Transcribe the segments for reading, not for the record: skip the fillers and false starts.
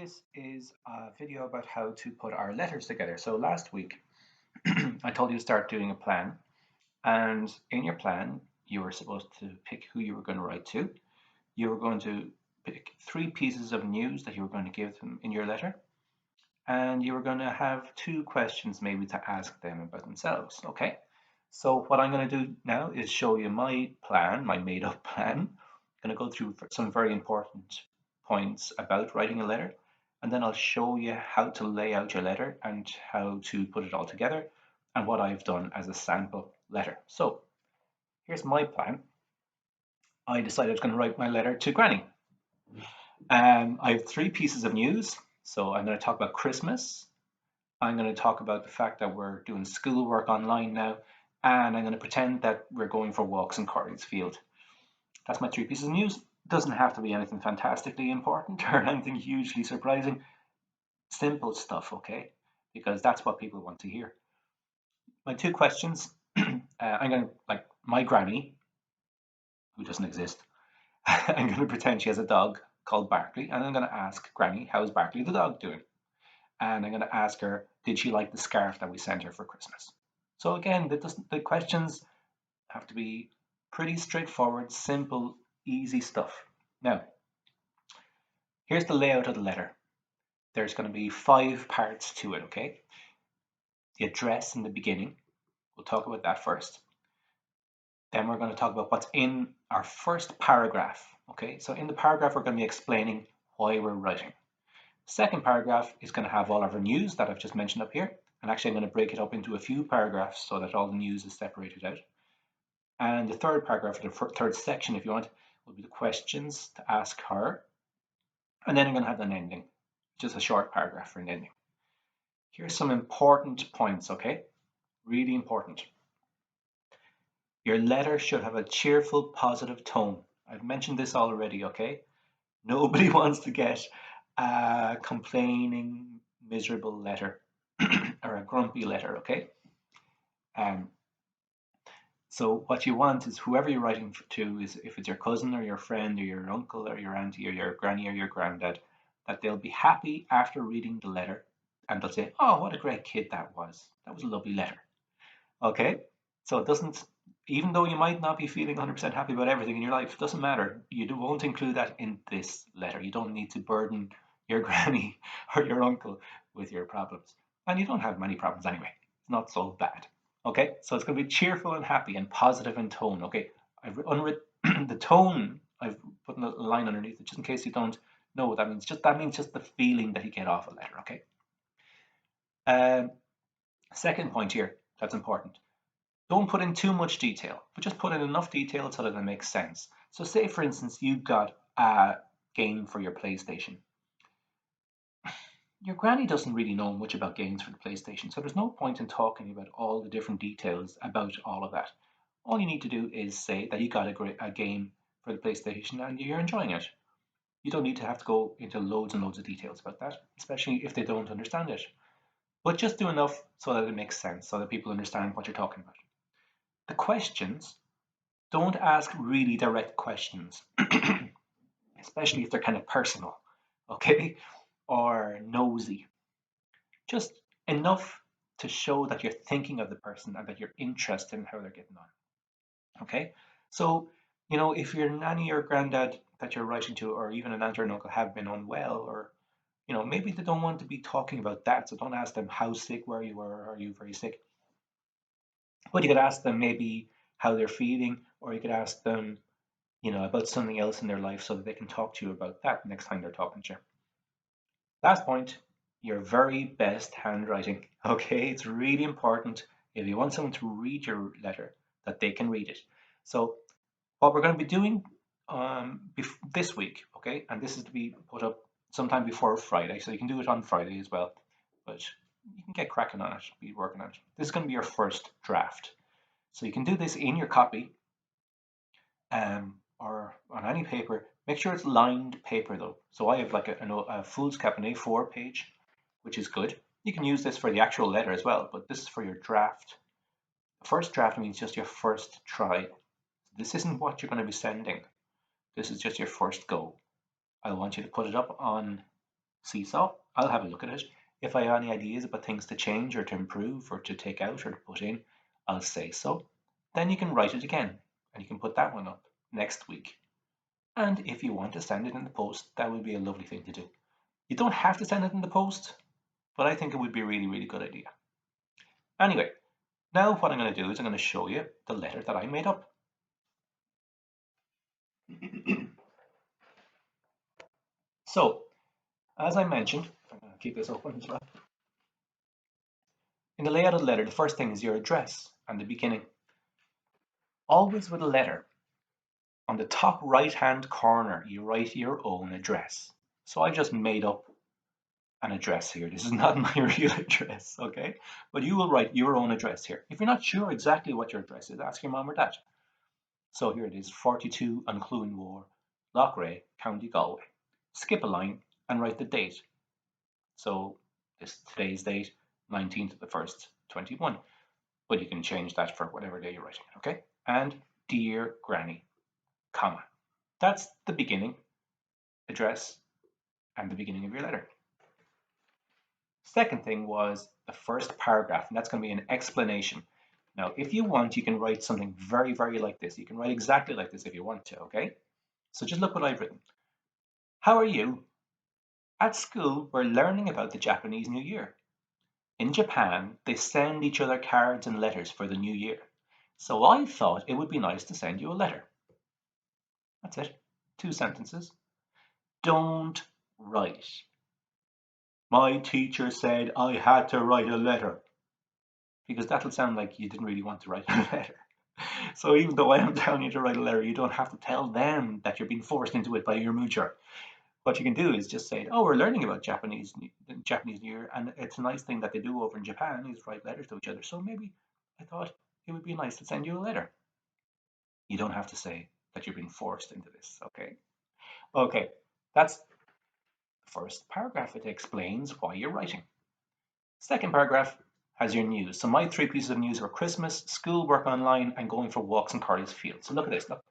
This is a video about how to put our letters together. So last week, I told you to start doing a plan. And in your plan, you were supposed to pick who you were going to write to. You were going to pick three pieces of news that you were going to give them in your letter. And you were going to have two questions maybe to ask them about themselves. Okay. So what I'm going to do now is show you my plan, my made up plan. I'm going to go through some very important points about writing a letter, and then I'll show you how to lay out your letter and how to put it all together and what I've done as a sample letter. So here's my plan. I decided I was going to write my letter to Granny. I have three pieces of news. So I'm going to talk about Christmas. I'm going to talk about the fact that we're doing schoolwork online now, and I'm going to pretend that we're going for walks in Corrie's Field. That's my three pieces of news. Doesn't have to be anything fantastically important or anything hugely surprising. Simple stuff, okay? Because that's what people want to hear. My two questions. I'm going to, like, my granny, who doesn't exist, I'm going to pretend she has a dog called Barkley, and I'm going to ask Granny, how's Barkley the dog doing? And I'm going to ask her, did she like the scarf that we sent her for Christmas? So again, the questions have to be pretty straightforward, simple, easy stuff. Now, here's the layout of the letter. There's going to be 5 parts to it, okay? The address in the beginning, we'll talk about that first. Then we're going to talk about what's in our first paragraph, okay? So in the paragraph, we're going to be explaining why we're writing. Second paragraph is going to have all of our news that I've just mentioned up here. And actually, I'm going to break it up into a few paragraphs so that all the news is separated out. And the third paragraph, the third section, if you want, will be the questions to ask her. And then I'm going to have an ending, just a short paragraph for an ending. Here's some important points, okay? Really important. Your letter should have a cheerful, positive tone. I've mentioned this already, okay? Nobody wants to get a complaining, miserable letter or a grumpy letter, okay? So what you want is whoever you're writing to is if it's your cousin or your friend or your uncle or your auntie or your granny or your granddad, that they'll be happy after reading the letter and they'll say, oh, what a great kid that was. That was a lovely letter. Okay? So it doesn't, even though you might not be feeling 100% happy about everything in your life, it doesn't matter. You won't include that in this letter. You don't need to burden your granny or your uncle with your problems. And you don't have many problems anyway. It's not so bad. Okay, so it's going to be cheerful and happy and positive in tone. Okay, I've unwritten the tone. I've put a line underneath it just in case you don't know what that means. That means just the feeling that you get off a letter. Okay. Um, Second point here that's important. Don't put in too much detail, but just put in enough detail so that it makes sense. So, say for instance, you've got a game for your PlayStation. Your granny doesn't really know much about games for the PlayStation, so there's no point in talking about all the different details about all of that. All you need to do is say that you got a game for the PlayStation and you're enjoying it. You don't need to have to go into loads and loads of details about that, especially if they don't understand it. But just do enough so that it makes sense, so that people understand what you're talking about. The questions, don't ask really direct questions, especially if they're kind of personal, okay, or nosy. Just enough to show that you're thinking of the person and that you're interested in how they're getting on. Okay, so if your nanny or granddad that you're writing to, or even an aunt or an uncle, have been unwell, or maybe they don't want to be talking about that, so don't ask them how sick were you, or are you very sick. But you could ask them maybe how they're feeling, or you could ask them, about something else in their life so that they can talk to you about that next time they're talking to you. Last point, your very best handwriting. Okay, it's really important if you want someone to read your letter that they can read it. So what we're going to be doing this week, okay, and this is to be put up sometime before Friday, so you can do it on Friday as well, but you can get cracking on it, be working on it. This is going to be your first draft. So you can do this in your copy or on any paper. Make sure it's lined paper though. So I have like a foolscap, an A4 page, which is good. You can use this for the actual letter as well, but this is for your draft. First draft means just your first try. This isn't what you're going to be sending. This is just your first go. I want you to put it up on Seesaw, I'll have a look at it. If I have any ideas about things to change or to improve or to take out or to put in, I'll say so. Then you can write it again and you can put that one up next week. And if you want to send it in the post, that would be a lovely thing to do. You don't have to send it in the post, but I think it would be a really, really good idea. Anyway, now what I'm going to do is I'm going to show you the letter that I made up. So, as I mentioned, I'm going to keep this open as well. In the layout of the letter, the first thing is your address and the beginning. Always with a letter, on the top right hand corner, you write your own address. So I just made up an address here. This is not my real address, okay? But you will write your own address here. If you're not sure exactly what your address is, ask your mom or dad. So here it is, 42 on Clune War, Loughrea, County Galway. Skip a line and write the date. So today's date, 19th of the 1st, 21. But you can change that for whatever day you're writing it, okay? And Dear Granny, comma. That's the beginning, address, and the beginning of your letter. Second thing was the first paragraph, and that's going to be an explanation. Now, if you want, you can write something very, very like this. You can write exactly like this if you want to, okay? So just look what I've written. How are you? At school, we're learning about the Japanese New Year. In Japan, they send each other cards and letters for the new year. So I thought it would be nice to send you a letter. That's it. 2 sentences. Don't write. My teacher said I had to write a letter. Because that'll sound like you didn't really want to write a letter. So even though I am telling you to write a letter, you don't have to tell them that you're being forced into it by your moocher. What you can do is just say, oh, we're learning about Japanese New Year, and it's a nice thing that they do over in Japan is write letters to each other. So maybe I thought it would be nice to send you a letter. You don't have to say that you're being forced into this, okay? Okay, that's the first paragraph. It explains why you're writing. Second paragraph has your news. So my 3 pieces of news were Christmas, school work online, and going for walks in Corey's Field. So look at this. Look,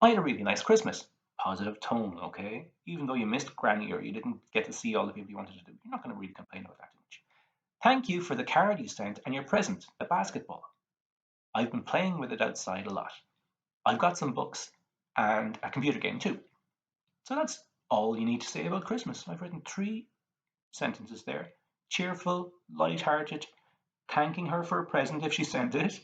I had a really nice Christmas. Positive tone, okay? Even though you missed Granny or you didn't get to see all the people you wanted to do, you're not going to really complain about that too much. Thank you for the card you sent and your present, the basketball. I've been playing with it outside a lot. I've got some books and a computer game too. So that's all you need to say about Christmas. I've written 3 sentences there. Cheerful, light-hearted, thanking her for a present if she sent it,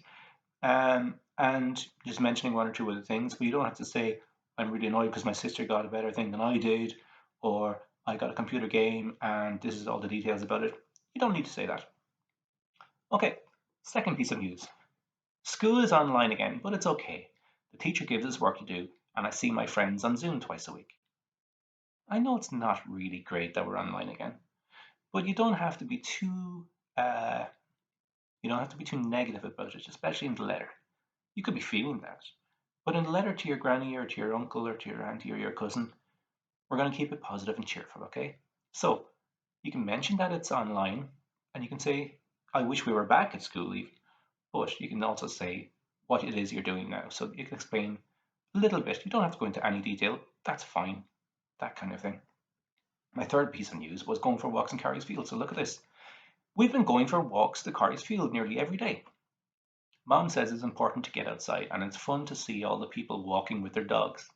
and just mentioning 1 or 2 other things. But you don't have to say, I'm really annoyed because my sister got a better thing than I did, or I got a computer game and this is all the details about it. You don't need to say that. Okay, second piece of news. School is online again, but it's okay. The teacher gives us work to do, and I see my friends on Zoom twice a week. I know it's not really great that we're online again, but you don't have to be too negative about it, especially in the letter. You could be feeling that. But in the letter to your granny or to your uncle or to your auntie or your cousin, we're going to keep it positive and cheerful, okay? So you can mention that it's online and you can say, I wish we were back at school even, but you can also say what it is you're doing now. So you can explain a little bit. You don't have to go into any detail. That's fine. That kind of thing. My third piece of news was going for walks in Carey's Field. So look at this. We've been going for walks to Carey's Field nearly every day. Mom says it's important to get outside and it's fun to see all the people walking with their dogs.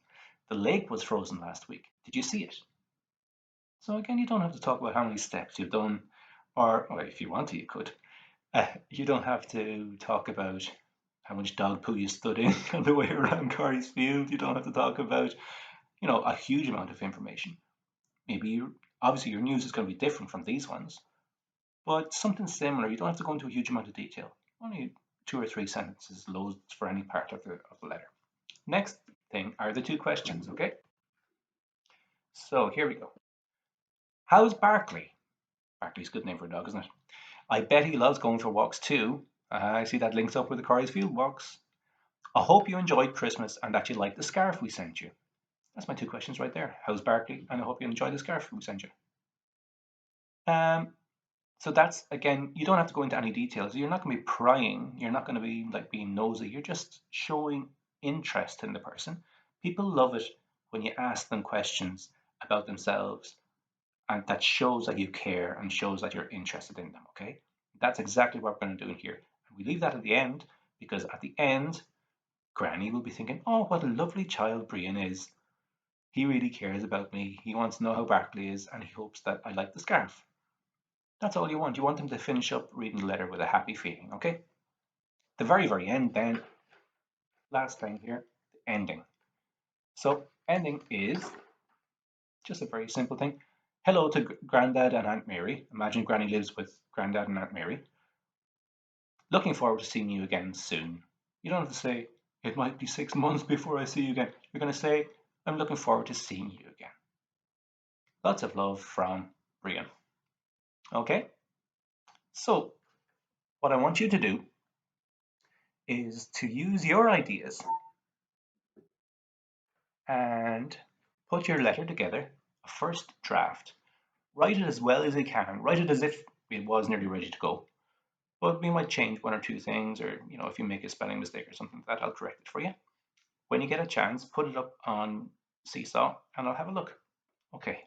The lake was frozen last week. Did you see it? So again, you don't have to talk about how many steps you've done, or well, if you want to, you could. You don't have to talk about how much dog poo you stood in on the way around Carey's Field. You don't have to talk about, a huge amount of information. Maybe obviously your news is going to be different from these ones, but something similar. You don't have to go into a huge amount of detail. Only 2 or 3 sentences loads for any part of the letter. Next thing are the 2 questions, okay? So here we go. How's Barkley? Barkley's a good name for a dog, isn't it? I bet he loves going for walks too. I see that links up with the Corey's Field walks. I hope you enjoyed Christmas and that you like the scarf we sent you. That's my 2 questions right there. How's Barkley? And I hope you enjoy the scarf we sent you. So that's, again, you don't have to go into any details. You're not going to be prying. You're not going to be like being nosy. You're just showing interest in the person. People love it when you ask them questions about themselves and that shows that you care and shows that you're interested in them, okay? That's exactly what we're going to do in here. And we leave that at the end because at the end, Granny will be thinking, oh, what a lovely child Brian is. He really cares about me. He wants to know how Barkley is, and he hopes that I like the scarf. That's all you want. You want them to finish up reading the letter with a happy feeling, okay? The very, very end then, last thing here, the ending. So ending is just a very simple thing. Hello to Grandad and Aunt Mary. Imagine Granny lives with Grandad and Aunt Mary. Looking forward to seeing you again soon. You don't have to say, it might be 6 months before I see you again. You're going to say, I'm looking forward to seeing you again. Lots of love from Brian. Okay? So, what I want you to do is to use your ideas and put your letter together, a first draft. Write it as well as you can. Write it as if it was nearly ready to go. But we might change one or two things, or if you make a spelling mistake or something like that, I'll correct it for you. When you get a chance, put it up on Seesaw and I'll have a look. Okay,